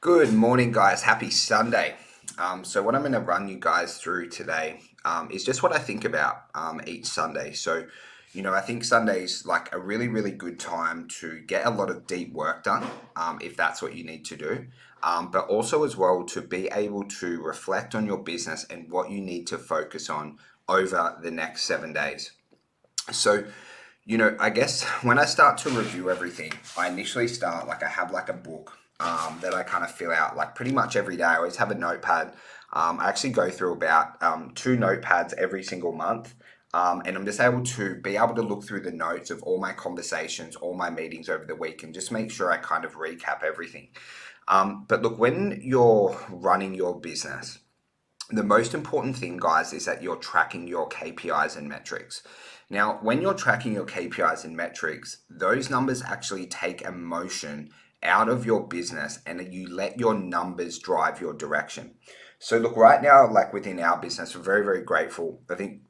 Good morning, guys. Happy Sunday. So, what I'm going to run you guys through today is just what I think about each Sunday. I think Sunday's like a really, really good time to get a lot of deep work done if that's what you need to do. But also, as well, to be able to reflect on your business and what you need to focus on over the next 7 days. So, I guess when I start to review everything, I initially start like I have like a book that I kind of fill out like pretty much every day. I always have a notepad. I actually go through about two notepads every single month. And I'm just able to be able to look through the notes of all my conversations, all my meetings over the week, and just make sure I kind of recap everything. But look, when you're running your business, the most important thing, guys, is that you're tracking your KPIs and metrics. Now, when you're tracking your KPIs and metrics, those numbers actually take emotion out of your business and you let your numbers drive your direction. So, look, right now, like within our business, we're very, very grateful. I think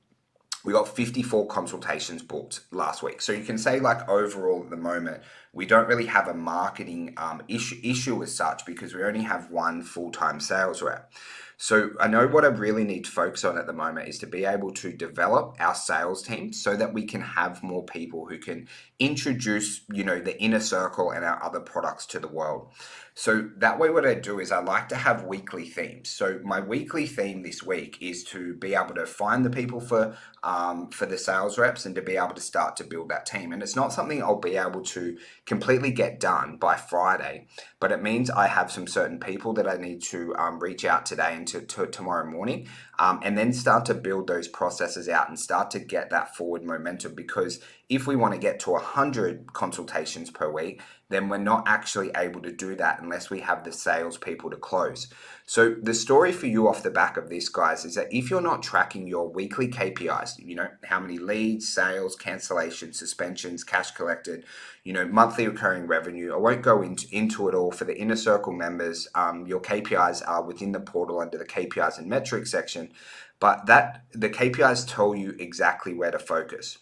we got 54 consultations booked last week. So you can say like overall at the moment, we don't really have a marketing issue as such because we only have one full-time sales rep. So I know what I really need to focus on at the moment is to be able to develop our sales team so that we can have more people who can introduce, the inner circle and our other products to the world. So that way, what I do is I like to have weekly themes. So my weekly theme this week is to be able to find the people for the sales reps and to be able to start to build that team. And it's not something I'll be able to completely get done by Friday, but it means I have some certain people that I need to reach out today and to tomorrow morning, and then start to build those processes out and start to get that forward momentum. Because if we want to get to 100 consultations per week, then we're not actually able to do that unless we have the salespeople to close. So the story for you off the back of this, guys, is that if you're not tracking your weekly KPIs, how many leads, sales, cancellations, suspensions, cash collected, monthly recurring revenue. I won't go into it all for the inner circle members. Your KPIs are within the portal under the KPIs and metrics section, but that the KPIs tell you exactly where to focus.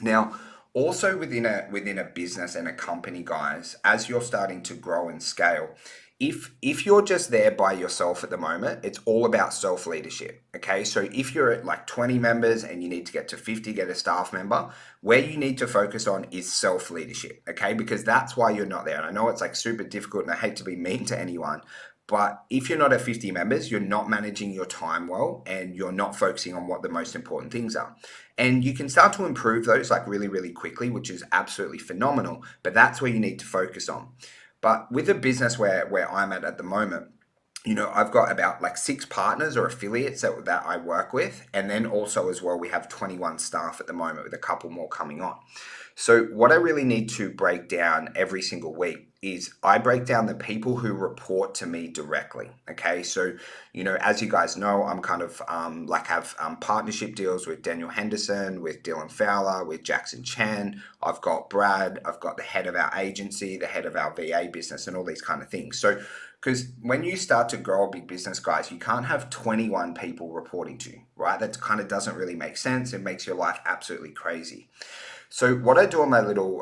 Now, also within a business and a company, guys, as you're starting to grow and scale, if you're just there by yourself at the moment, it's all about self leadership. Okay, so if you're at like 20 members and you need to get to 50, get a staff member, where you need to focus on is self leadership. Okay, because that's why you're not there. And I know it's like super difficult, and I hate to be mean to anyone, but if you're not at 50 members, you're not managing your time well and you're not focusing on what the most important things are. And you can start to improve those like really, really quickly, which is absolutely phenomenal. But that's where you need to focus on. But with a business where I'm at the moment, I've got about like 6 partners or affiliates that I work with. And then also as well, we have 21 staff at the moment with a couple more coming on. So what I really need to break down every single week is I break down the people who report to me directly. Okay, so as you guys know, I'm kind of like have partnership deals with Daniel Henderson, with Dylan Fowler, with Jackson Chan. I've got Brad. I've got the head of our agency, the head of our VA business, and all these kind of things. So because when you start to grow a big business, guys, you can't have 21 people reporting to you, right? That kind of doesn't really make sense. It makes your life absolutely crazy. So what I do on my little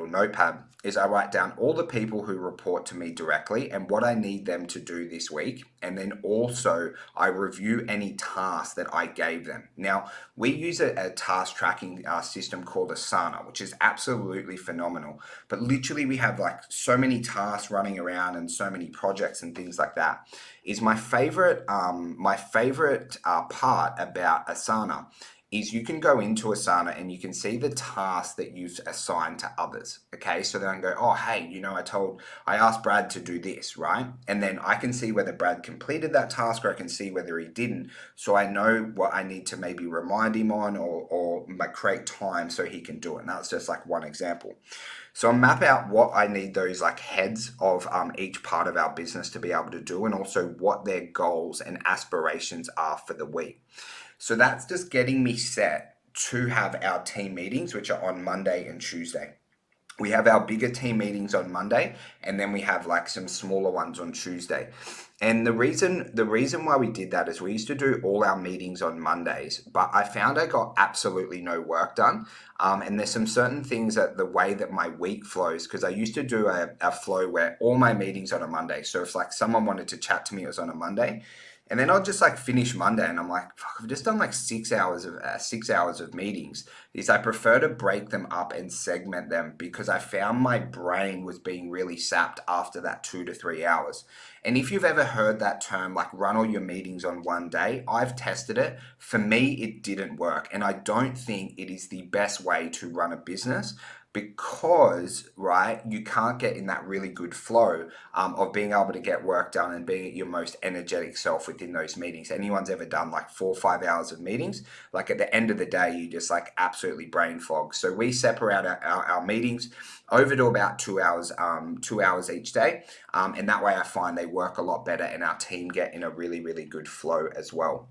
notepad is I write down all the people who report to me directly and what I need them to do this week, and then also I review any tasks that I gave them. Now we use a task tracking system called Asana, which is absolutely phenomenal. But literally, we have like so many tasks running around and so many projects and things like that. Is my favorite part about Asana is you can go into Asana and you can see the tasks that you've assigned to others. Okay, so then I go, oh hey, I asked Brad to do this, right? And then I can see whether Brad completed that task or I can see whether he didn't. So I know what I need to maybe remind him on or create time so he can do it. And that's just like one example. So I map out what I need those like heads of each part of our business to be able to do, and also what their goals and aspirations are for the week. So that's just getting me set to have our team meetings, which are on Monday and Tuesday. We have our bigger team meetings on Monday, and then we have like some smaller ones on Tuesday. And the reason why we did that is we used to do all our meetings on Mondays, but I found I got absolutely no work done. And there's some certain things that the way that my week flows, because I used to do a flow where all my meetings on a Monday. So if like someone wanted to chat to me, it was on a Monday. And then I'll just like finish Monday, and I'm like, fuck, I've just done like 6 hours of meetings. Is I prefer to break them up and segment them because I found my brain was being really sapped after that 2 to 3 hours. And if you've ever heard that term, like run all your meetings on one day, I've tested it. For me, it didn't work. And I don't think it is the best way to run a business because, right, you can't get in that really good flow of being able to get work done and being at your most energetic self within those meetings. Anyone's ever done like 4 or 5 hours of meetings, like at the end of the day, you just like absolutely brain fog. So we separate our meetings over to about 2 hours, 2 hours each day. And that way I find they work a lot better and our team get in a really, really good flow as well.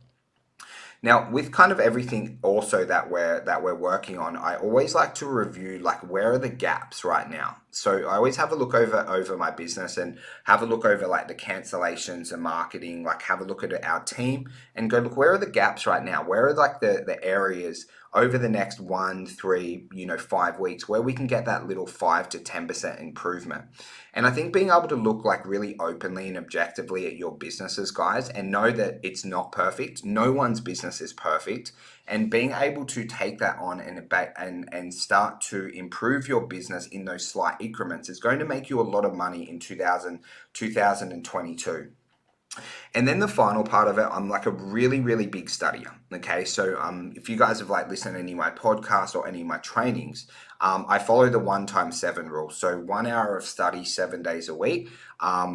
Now, with kind of everything also that we're working on, I always like to review like where are the gaps right now. So I always have a look over my business and have a look over like the cancellations and marketing, like have a look at our team and go, look, where are the gaps right now? Where are like the areas over the next 1, 3, 5 weeks where we can get that little 5 to 10% improvement. And I think being able to look like really openly and objectively at your businesses, guys, and know that it's not perfect. No one's business is perfect. And being able to take that on and start to improve your business in those slight increments is going to make you a lot of money in 2022. And then the final part of it, I'm like a really, really big studier. Okay, so if you guys have like listened to any of my podcasts or any of my trainings, I follow the 1 x 7 rule. So 1 hour of study 7 days a week.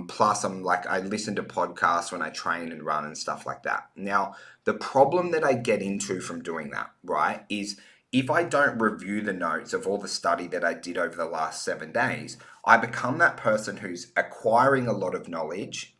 Plus, I listen to podcasts when I train and run and stuff like that. Now, the problem that I get into from doing that, right, is if I don't review the notes of all the study that I did over the last 7 days, I become that person who's acquiring a lot of knowledge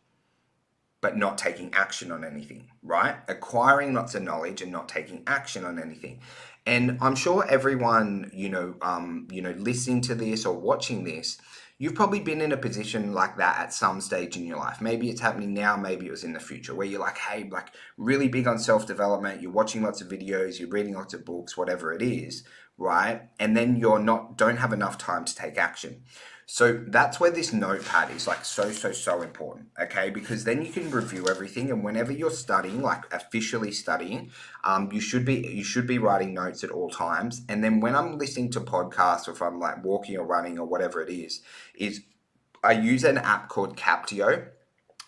but not taking action on anything, right? Acquiring lots of knowledge and not taking action on anything. And I'm sure everyone, listening to this or watching this, you've probably been in a position like that at some stage in your life. Maybe it's happening now, maybe it was in the future, where you're like, hey, like really big on self-development, you're watching lots of videos, you're reading lots of books, whatever it is, right? And then don't have enough time to take action. So that's where this notepad is like so important, okay? Because then you can review everything, and whenever you're studying, like officially studying, you should be writing notes at all times. And then when I'm listening to podcasts, or if I'm like walking or running or whatever it is I use an app called Captio,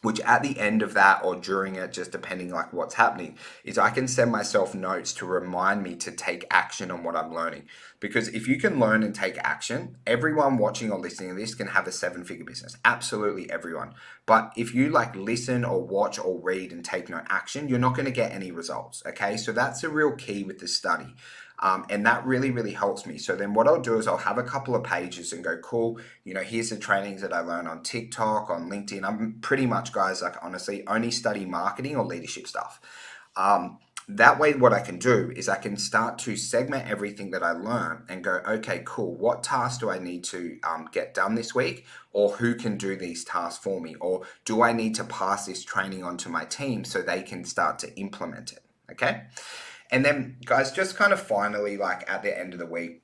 which at the end of that or during it, just depending like what's happening, is I can send myself notes to remind me to take action on what I'm learning. Because if you can learn and take action, everyone watching or listening to this can have a 7-figure business. Absolutely everyone. But if you like listen or watch or read and take no action, you're not going to get any results. Okay, so that's a real key with the study. And that really, really helps me. So then what I'll do is I'll have a couple of pages and go, cool, here's the trainings that I learn on TikTok, on LinkedIn. I'm pretty much, guys, like honestly, only study marketing or leadership stuff. That way, what I can do is I can start to segment everything that I learn and go, okay, cool, what tasks do I need to get done this week? Or who can do these tasks for me? Or do I need to pass this training on to my team so they can start to implement it? Okay. And then, guys, just kind of finally, like at the end of the week,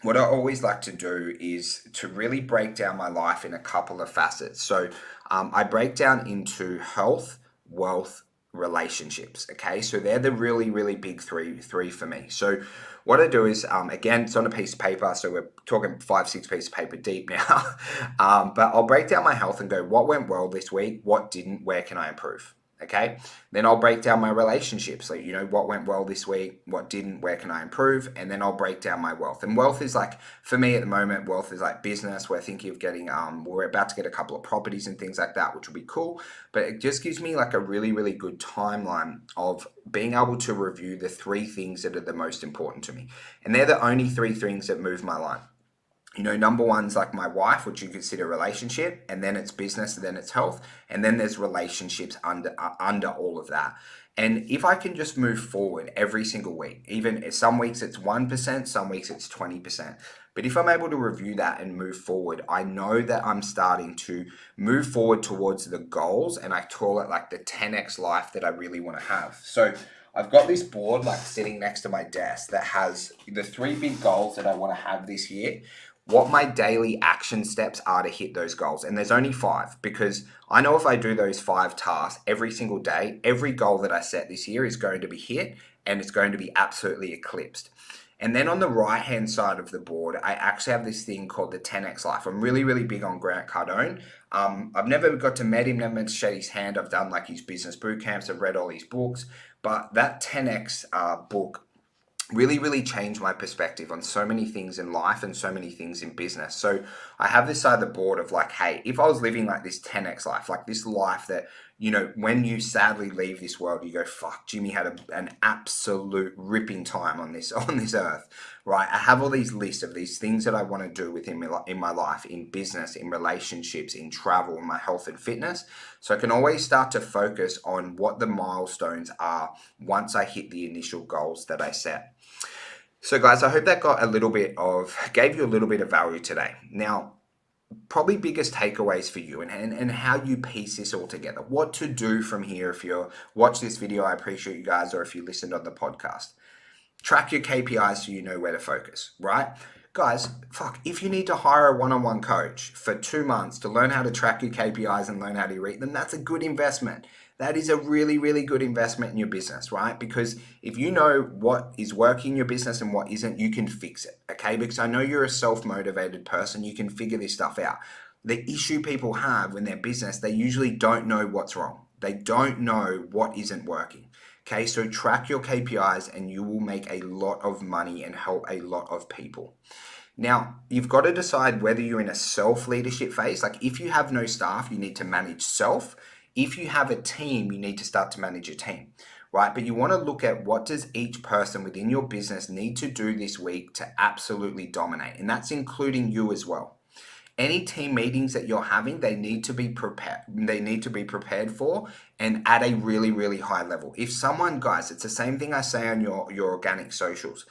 what I always like to do is to really break down my life in a couple of facets. So I break down into health, wealth, relationships. Okay, so they're the really, really big three for me. So what I do is, again, it's on a piece of paper. So we're talking 5, 6 pieces of paper deep now. But I'll break down my health and go, what went well this week? What didn't? Where can I improve? Okay, then I'll break down my relationships. Like, what went well this week, what didn't, where can I improve? And then I'll break down my wealth. And wealth is like, for me at the moment, wealth is like business. We're thinking of getting, we're about to get a couple of properties and things like that, which will be cool. But it just gives me like a really, really good timeline of being able to review the 3 things that are the most important to me. And they're the only 3 things that move my life. Number one's like my wife, which you consider a relationship, and then it's business, and then it's health, and then there's relationships under all of that. And if I can just move forward every single week, even some weeks it's 1%, some weeks it's 20%. But if I'm able to review that and move forward, I know that I'm starting to move forward towards the goals, and I call it like the 10x life that I really want to have. So I've got this board like sitting next to my desk that has the 3 big goals that I want to have this year, what my daily action steps are to hit those goals. And there's only 5, because I know if I do those 5 tasks every single day, every goal that I set this year is going to be hit and it's going to be absolutely eclipsed. And then on the right hand side of the board, I actually have this thing called the 10x life. I'm really, really big on Grant Cardone. I've never got to meet him, never met to shake his hand. I've done like his business boot camps, I've read all his books, but that 10x book really, really changed my perspective on so many things in life and so many things in business. So I have this side of the board of like, hey, if I was living like this 10x life, like this life that, when you sadly leave this world, you go, fuck, Jimmy had an absolute ripping time on this earth, right? I have all these lists of these things that I want to do within my life, in business, in relationships, in travel, in my health and fitness. So I can always start to focus on what the milestones are once I hit the initial goals that I set. So guys, I hope that gave you a little bit of value today. Now, probably biggest takeaways for you and how you piece this all together. What to do from here if you watch this video, I appreciate you guys, or if you listened on the podcast. Track your KPIs so you know where to focus, right? Guys, if you need to hire a one-on-one coach for 2 months to learn how to track your KPIs and learn how to read them, that's a good investment. That is a really, really good investment in your business, right? Because if you know what is working in your business and what isn't, you can fix it, okay? Because I know you're a self-motivated person, you can figure this stuff out. The issue people have in their business, they usually don't know what's wrong. They don't know what isn't working. Okay, so track your KPIs and you will make a lot of money and help a lot of people. Now, you've got to decide whether you're in a self-leadership phase. Like if you have no staff, you need to manage self. If you have a team, you need to start to manage your team, right? But you want to look at what does each person within your business need to do this week to absolutely dominate. And that's including you as well. Any team meetings that you're having, they need to be prepared. They need to be prepared for and at a really, really high level. If someone, guys, it's the same thing I say on your organic socials.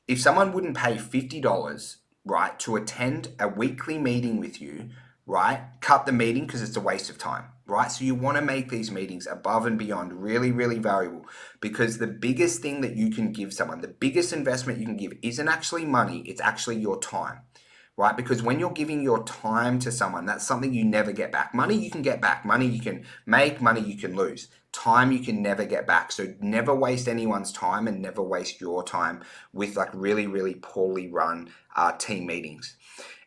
If someone wouldn't pay $50, right, to attend a weekly meeting with you, right, cut the meeting because it's a waste of time, right? So you want to make these meetings above and beyond really, really valuable, because the biggest thing that you can give someone, the biggest investment you can give isn't actually money, it's actually your time. Right? Because when you're giving your time to someone, that's something you never get back. Money you can get back. Money you can make. Money you can lose. Time you can never get back. So never waste anyone's time and never waste your time with like really, really poorly run team meetings.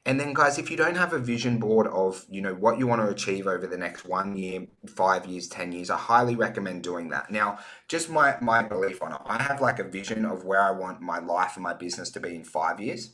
And then guys, if you don't have a vision board of, what you want to achieve over the next 1 year, 5 years, 10 years, I highly recommend doing that. Now, just my belief on it, I have like a vision of where I want my life and my business to be in 5 years.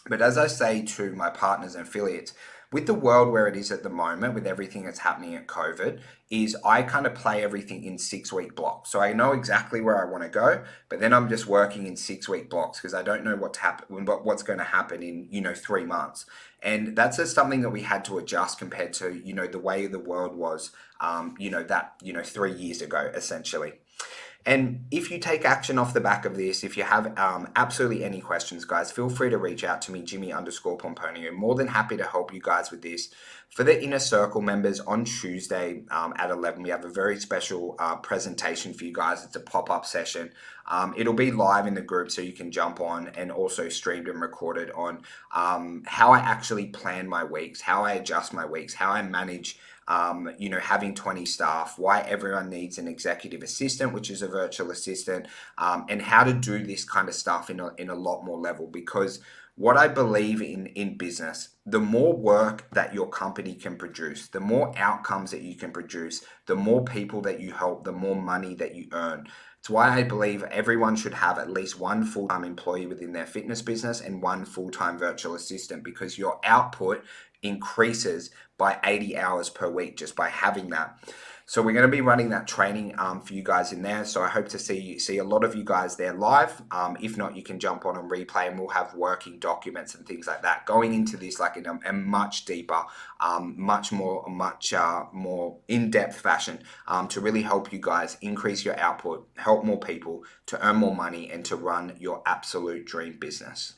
But as I say to my partners and affiliates, with the world where it is at the moment, with everything that's happening at COVID, is I kind of play everything in 6-week blocks. So I know exactly where I want to go, but then I'm just working in 6-week blocks because I don't know what's going to happen in 3 months. And that's just something that we had to adjust compared to the way the world was 3 years ago, essentially. And if you take action off the back of this, if you have absolutely any questions, guys, feel free to reach out to me, Jimmy_Pomponio. I'm more than happy to help you guys with this. For the Inner Circle members, on Tuesday at 11, we have a very special presentation for you guys. It's a pop-up session. It'll be live in the group, so you can jump on, and also streamed and recorded on how I actually plan my weeks, how I adjust my weeks, how I manage having 20 staff, why everyone needs an executive assistant, which is a virtual assistant, and how to do this kind of stuff in a lot more level. Because what I believe in business, the more work that your company can produce, the more outcomes that you can produce, the more people that you help, the more money that you earn. It's why I believe everyone should have at least one full-time employee within their fitness business and one full-time virtual assistant, because your output increases by 80 hours per week just by having that. So we're going to be running that training for you guys in there. So I hope to see a lot of you guys there live. If not, you can jump on and replay, and we'll have working documents and things like that going into this like in a much deeper, much more in-depth fashion to really help you guys increase your output, help more people to earn more money, and to run your absolute dream business.